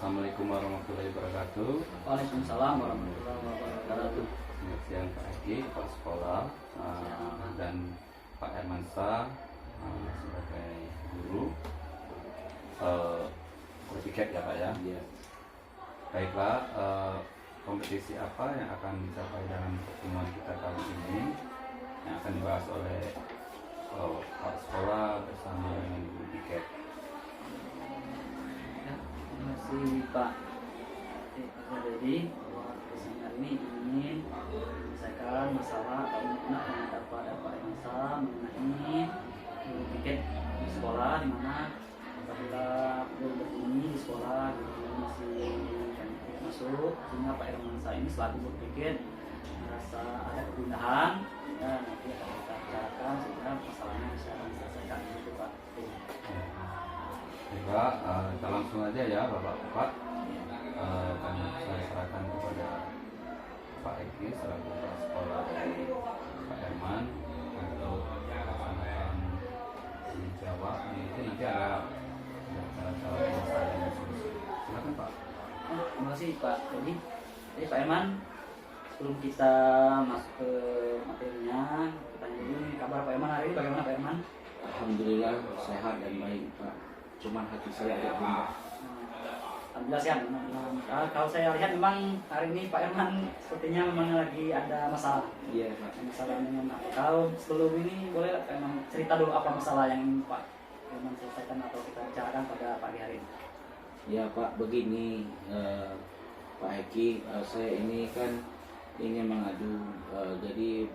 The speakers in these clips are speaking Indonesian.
Assalamualaikum warahmatullahi wabarakatuh. Waalaikumsalam warahmatullahi wabarakatuh. Selamat siang Pak Eki, Kepala Sekolah, dan Pak Hermansyah sebagai guru. Bertiket ya Pak ya? Iya. Baiklah, kompetisi apa yang akan dicapai dalam pertemuan kita kali ini yang akan dibahas oleh Kepala Sekolah bersama dengan guru tiket. Terima kasih Pak Jadi bahwa kesempatan ini ingin menyelesaikan masalah atau unek yang ada pada Pak Hermansyah mengenai tiket di sekolah, di mana apabila guru berbunyi di sekolah guru masih masuk, sehingga Pak Hermansyah ini selaku guru tiket merasa ada kegundahan dan nanti akan kita bicarakan sehingga masalahnya bisa diselesaikan itu Pak. Baik Pak, kita langsung aja ya Bapak-Bapak. Akan saya serahkan kepada Pak Eki selaku kepala sekolah dari Pak Herman untuk melaksanakan dijawab. Ini nanti ada cara-cara yang saya silakan Pak. Terima kasih Pak. Jadi Pak Herman, sebelum kita masuk ke materinya, kita dulu kabar Pak Herman hari ini bagaimana Pak Herman? Alhamdulillah sehat dan baik Pak. Cuman hati saya agak gundah. Alhamdulillah sehat. Kalau saya lihat memang hari ini Pak Herman sepertinya memang lagi ada masalah. Iya Pak. Masalah dengan apa? Kalau sebelum ini boleh Pak Herman cerita dulu apa masalah yang Pak Herman selesaikan atau kita bicarakan pada pagi hari ini. Ya Pak, begini Pak Eki, saya ini kan ingin mengadu. Jadi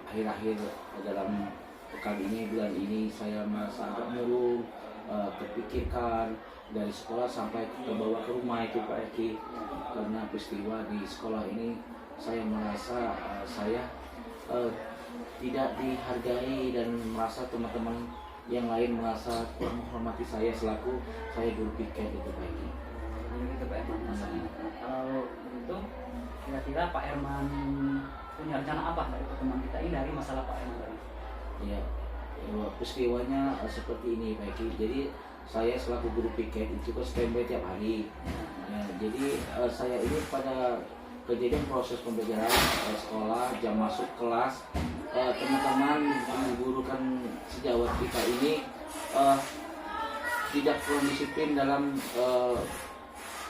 akhir-akhir dalam pekan ini, bulan ini saya merasa agak murung, terpikirkan dari sekolah sampai terbawa ke rumah itu Pak Eki. Karena peristiwa di sekolah ini saya merasa saya tidak dihargai dan merasa teman-teman yang lain merasa kurang menghormati saya selaku saya guru piket itu Pak Eki. Jadi itu Pak Herman masalahnya. Kalau begitu kira-kira Pak Herman punya rencana apa dari pertemuan kita ini dari masalah Pak Herman tadi? Ya, peristiwanya seperti ini Pak Eki. Jadi saya selaku guru piket itu kan standby tiap hari. Ya, jadi saya ini pada kejadian proses pembelajaran sekolah, jam masuk kelas, teman-teman guru kan sejawat kita ini tidak kurang disiplin dalam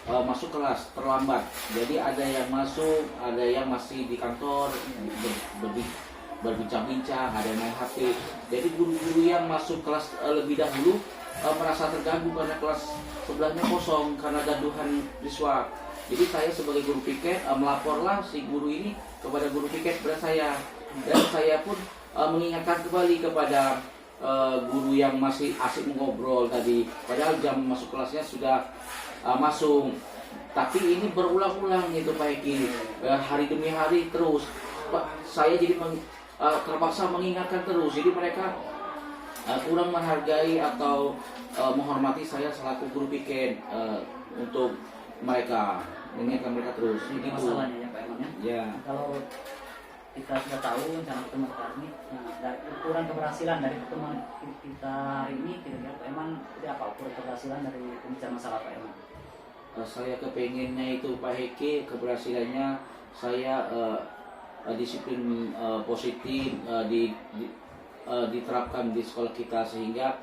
masuk kelas, terlambat. Jadi ada yang masuk, ada yang masih di kantor berbincang-bincang, ada yang main HP. Jadi guru-guru yang masuk kelas lebih dahulu merasa terganggu karena kelas sebelahnya kosong karena gaduhan siswa. Jadi saya sebagai guru piket melaporlah si guru ini kepada guru piket kepada saya, dan saya pun mengingatkan kembali kepada guru yang masih asik mengobrol tadi, padahal jam masuk kelasnya sudah masuk. Tapi ini berulang-ulang itu Pak Eki, hari demi hari terus. Saya jadi terpaksa mengingatkan terus. Jadi mereka kurang menghargai atau menghormati saya selaku guru piket untuk mereka mengingatkan mereka terus. Ini Gitu. masalahnya ya Pak Herman ya. Ya. Kalau kita sudah tahu rencana pertemuan kita ini, nah, dari ukuran keberhasilan dari pertemuan kita hari ini, kira-kira Pak Herman itu apa ukuran keberhasilan dari pembicaraan masalah Pak Herman? Saya kepengennya itu Pak Heki, keberhasilannya saya disiplin positif diterapkan di sekolah kita sehingga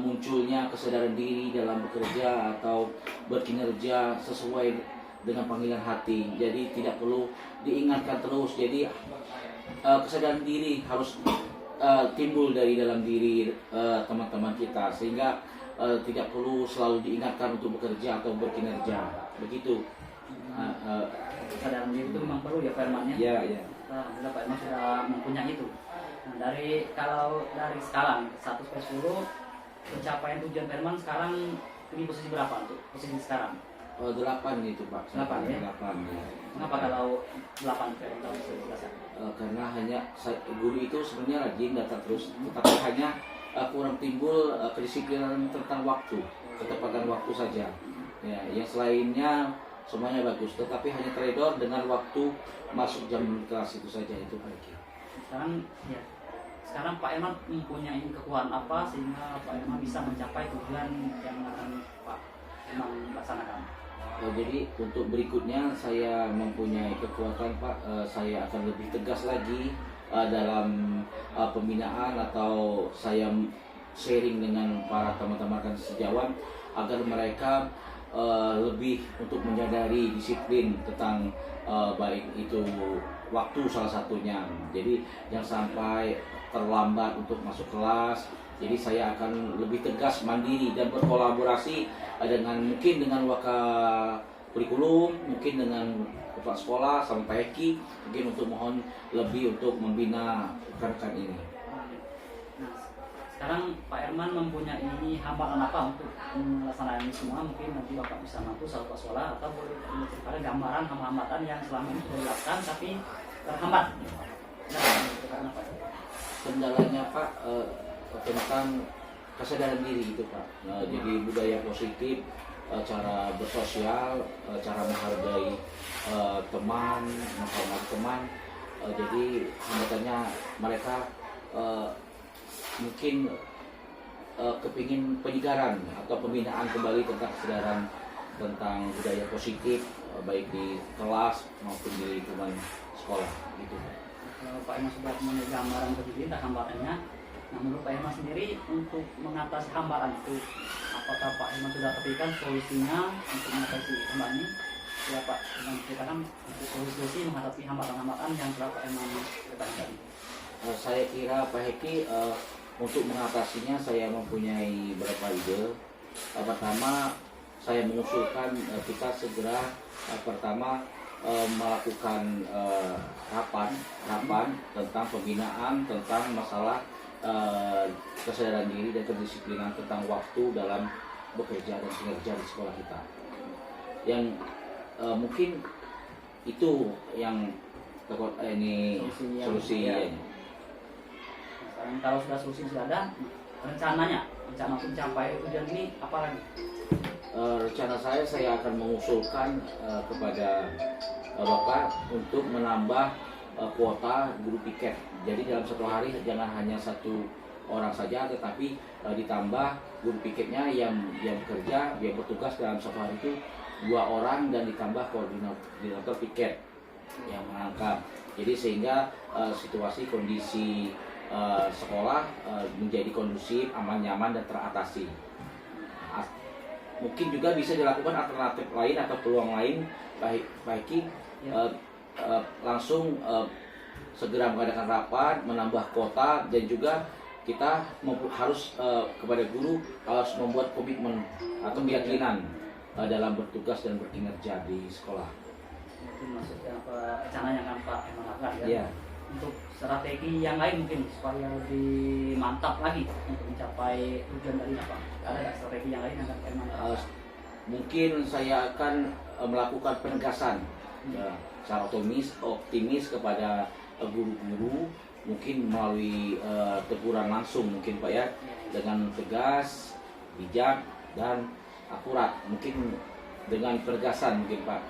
munculnya kesadaran diri dalam bekerja atau berkinerja sesuai dengan panggilan hati. Jadi tidak perlu diingatkan terus. Jadi kesadaran diri harus timbul dari dalam diri teman-teman kita sehingga tidak perlu selalu diingatkan untuk bekerja atau berkinerja. Begitu. Kesadaran diri itu memang perlu ya Pak Herman ya. Ya, ya. Alhamdulillah Pak Herman sudah mempunyai itu. Nah, kalau dari skala 1 sampai 10 pencapaian tujuan Pak Herman sekarang ini posisi berapa untuk posisi sekarang? 8 itu Pak. 8 ya? 8 ya. Kenapa kalau 8 Pak Herman bisa dijelaskan? Karena hanya guru itu sebenarnya rajin datang terus, tetapi hanya kurang timbul kedisiplinan tentang waktu, ketepatan waktu saja. Ya, yang selainnya semuanya bagus, tetapi hanya teredor dengan waktu masuk jam kelas itu saja itu Pak Eki. Sekarang Pak Herman mempunyai kekuatan apa sehingga Pak Herman bisa mencapai tujuan yang akan Pak Herman laksanakan? Jadi untuk berikutnya saya mempunyai kekuatan Pak, saya akan lebih tegas lagi dalam pembinaan, atau saya sharing dengan para teman-teman rekan sejawat agar mereka lebih untuk menyadari disiplin tentang baik itu waktu salah satunya. Jadi jangan sampai terlambat untuk masuk kelas. Jadi saya akan lebih tegas, mandiri, dan berkolaborasi dengan mungkin dengan waka kurikulum, mungkin dengan kepala sekolah sama Pak Eki, mungkin untuk mohon lebih untuk membina rekan-rekan ini. Nah, sekarang Pak Herman mempunyai hambatan apa untuk melaksanakan ini semua? Mungkin nanti Bapak bisa bantu selaku sekolah, atau boleh ada gambaran hambatan yang selama ini sudah dilakukan tapi terhambat. Nah, itu karena apa? Kendalanya Pak tentang kesadaran diri itu Pak. Jadi budaya positif, cara bersosial, cara menghargai teman, menghormati teman. Jadi hambatannya mereka mungkin kepingin penyegaran atau pembinaan kembali tentang kesadaran tentang budaya positif, baik di kelas maupun di lingkungan sekolah gitu. Kalau Pak Herman sudah punya gambaran begini tentang hambatannya, nah menurut Pak Herman sendiri untuk mengatasi hambatan itu, apakah Pak Herman sudah pikirkan solusinya untuk mengatasi hambatan ini? Ya Pak Herman ceritakan untuk solusi menghadapi hambatan-hambatan yang telah Pak Herman ceritakan tadi. Saya kira Pak Heki untuk mengatasinya saya mempunyai beberapa ide. Pertama, saya mengusulkan kita segera pertama melakukan rapat tentang pembinaan tentang masalah kesadaran diri dan kedisiplinan tentang waktu dalam bekerja dan kinerja di sekolah kita. Yang mungkin itu yang ini solusinya. Sekarang kalau sudah solusi sudah ada, rencana untuk mencapai tujuan ini apa lagi? Rencana saya akan mengusulkan kepada Bapak untuk menambah kuota guru piket. Jadi dalam satu hari jangan hanya satu orang saja, tetapi ditambah guru piketnya yang bekerja, yang bertugas dalam satu hari itu 2 orang, dan ditambah koordinator piket yang menangkap. Jadi sehingga situasi kondisi sekolah menjadi kondusif, aman, nyaman, dan teratasi. Mungkin juga bisa dilakukan alternatif lain atau peluang lain, Pak Eki, langsung segera mengadakan rapat, menambah kuota, dan juga kita harus kepada guru harus membuat komitmen atau keyakinan dalam bertugas dan berkinerja di sekolah. Mungkin maksudnya apa rencananya kan Pak Herman lakukan ya? Yeah. Untuk strategi yang lain mungkin supaya lebih mantap lagi untuk mencapai tujuan dari apa? Ada nggak strategi yang lain yang akan Pak Herman lakukan? Mungkin saya akan melakukan penegasan secara optimis kepada guru-guru, mungkin melalui teguran langsung mungkin Pak ya, dengan tegas, bijak, dan akurat. Mungkin dengan penegasan mungkin Pak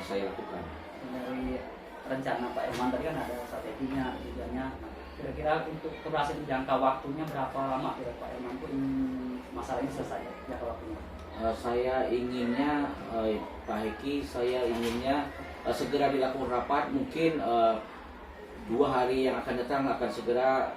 saya lakukan. Dari rencana Pak Herman tadi kan ada strateginya, tujuannya. Kira-kira untuk keberhasilan jangka waktunya berapa lama kira Pak Herman pun masalah ini selesai jangka waktunya? Saya inginnya Pak Heki, saya inginnya segera dilakukan rapat. Mungkin 2 hari yang akan datang akan segera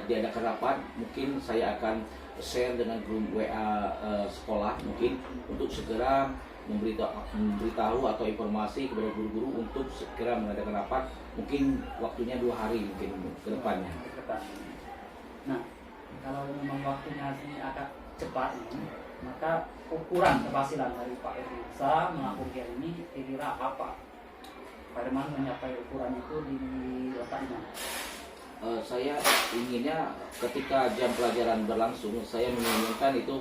diadakan rapat. Mungkin saya akan share dengan grup WA sekolah mungkin untuk segera memberitahu atau informasi kepada guru-guru untuk segera mengadakan rapat. Mungkin waktunya 2 hari mungkin ke depannya. Nah, kalau memang waktunya ini agak cepat ini, maka ukuran keberhasilan dari Pak Herman melakukan kegiatan ini kira-kira apa? Pak Herman mencapai ukuran itu di letaknya. Saya inginnya ketika jam pelajaran berlangsung, saya menginginkan itu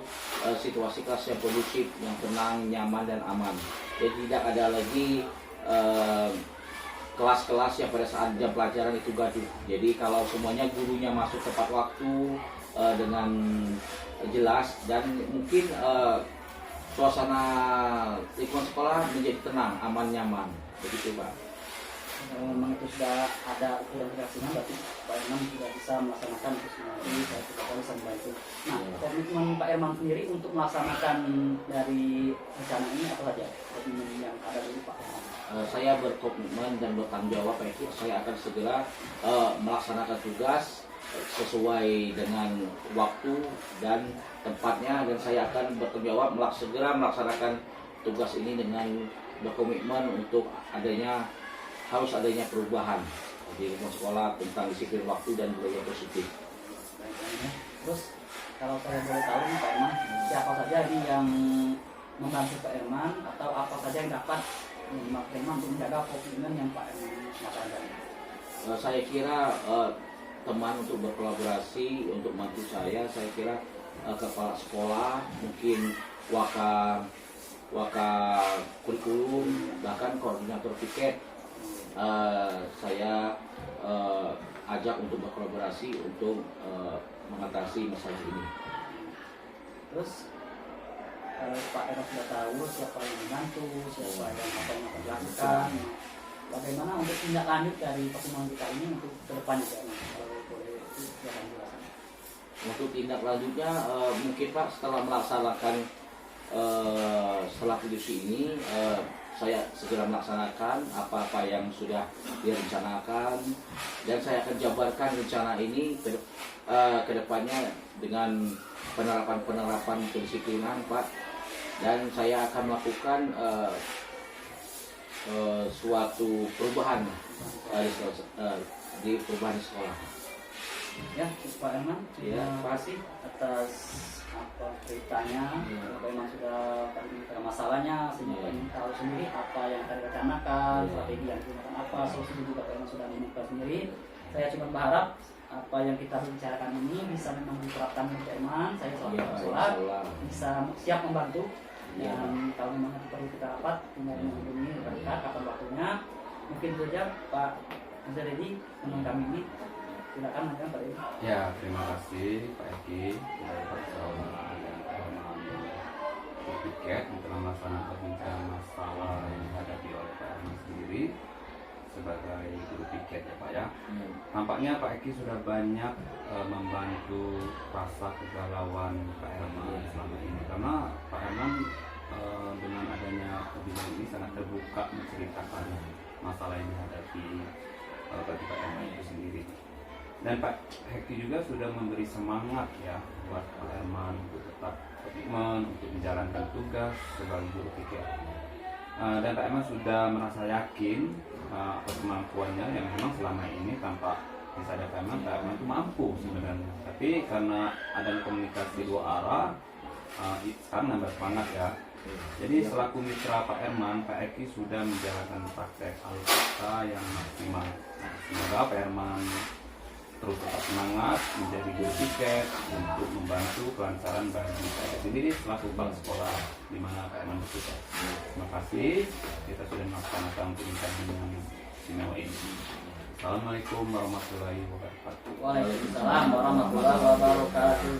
situasi kelas yang kondusif, yang tenang, nyaman, dan aman. Jadi tidak ada lagi kelas-kelas yang pada saat jam pelajaran itu gaduh. Jadi kalau semuanya gurunya masuk tepat waktu dengan jelas, dan mungkin suasana lingkungan sekolah menjadi tenang, aman, nyaman. Begitu Pak. memang itu sudah ada ukuran reaksinya, berarti Pak Herman sudah bisa melaksanakan itu semua. Ini saya tidak tahu sampai itu. Nah, komitmen Pak Herman sendiri untuk melaksanakan dari rencana ini apa saja? Komitmen yang ada dari Pak Herman. Saya berkomitmen dan bertanggung jawab Pak Eki, saya akan segera melaksanakan tugas sesuai dengan waktu dan tempatnya, dan saya akan bertanggung jawab segera melaksanakan tugas ini dengan berkomitmen untuk harus adanya perubahan di lingkungan sekolah tentang disiplin waktu dan budaya positif. Terus kalau saya boleh tahu nih Pak Herman, siapa saja ini yang membantu Pak Herman atau apa saja yang dapat Pak Herman untuk menjaga komitmen yang Pak Herman lakukan? Saya kira teman untuk berkolaborasi untuk membantu saya kira kepala sekolah, mungkin waka kurikulum, bahkan koordinator piket. Saya ajak untuk berkolaborasi untuk mengatasi masalah ini. Terus Pak Herman sudah tahu siapa yang membantu, siapa yang apa yang akan dilakukan. Bagaimana untuk tindak lanjut dari pertemuan kita ini untuk kedepannya Pak Herman? Kalau boleh silakan jelaskan. Untuk tindak lanjutnya mungkin Pak setelah melaksanakan setelah diskusi ini saya segera melaksanakan apa-apa yang sudah direncanakan, dan saya akan jabarkan rencana ini ke depannya dengan penerapan kedisiplinan Pak, dan saya akan melakukan suatu perubahan di perubahan sekolah. Ya, Pak Herman, terima kasih atas apa ceritanya. Pak Herman sudah ada masalahnya, sehingga Pak Herman tahu sendiri apa yang akan direncanakan, strategi yang digunakan apa, solusi juga Pak Herman sudah menemukan sendiri. Saya cuma berharap apa yang kita bicarakan ini bisa memang diterapkan oleh Pak Herman. Saya selalu bersolat, bisa siap membantu. Dan kalau memang perlu kita rapat, tinggal menghubungi rekan kapan waktunya. Mungkin saja Pak Zeredi teman kami ini. Silakan Pak Edi. Ya, terima kasih Pak Eki dari Persaudaraan dan Keamanan Piket untuk melaksanakan perbincangan masalah yang dihadapi oleh Pak Herman sendiri sebagai guru piket ya Pak ya. Nampaknya Pak Eki sudah banyak membantu rasa kegalauan Pak Herman selama ini, karena Pak Herman dengan adanya kebijakan ini sangat terbuka menceritakan masalah yang dihadapi bagi Pak Herman itu sendiri. Dan Pak Eki juga sudah memberi semangat ya buat Pak Herman untuk tetap komitmen untuk menjalankan tugas sebagai guru piket. Dan Pak Herman sudah merasa yakin atas kemampuannya yang memang selama ini tanpa disadari Pak Herman itu mampu sebenarnya. Tapi karena adanya komunikasi dua arah, sekarang nambah semangat ya. Jadi selaku mitra Pak Herman, Pak Eki sudah menjalankan praktek alutsista yang maksimal. Semoga Pak Herman terus tetap semangat menjadi guru piket untuk membantu kelancaran bagi saya sendiri selaku kepala sekolah di mana Pak Herman bertugas. Terima kasih, kita sudah melaksanakan perbincangan yang istimewa ini. Assalamualaikum warahmatullahi wabarakatuh. Waalaikumsalam warahmatullahi wabarakatuh.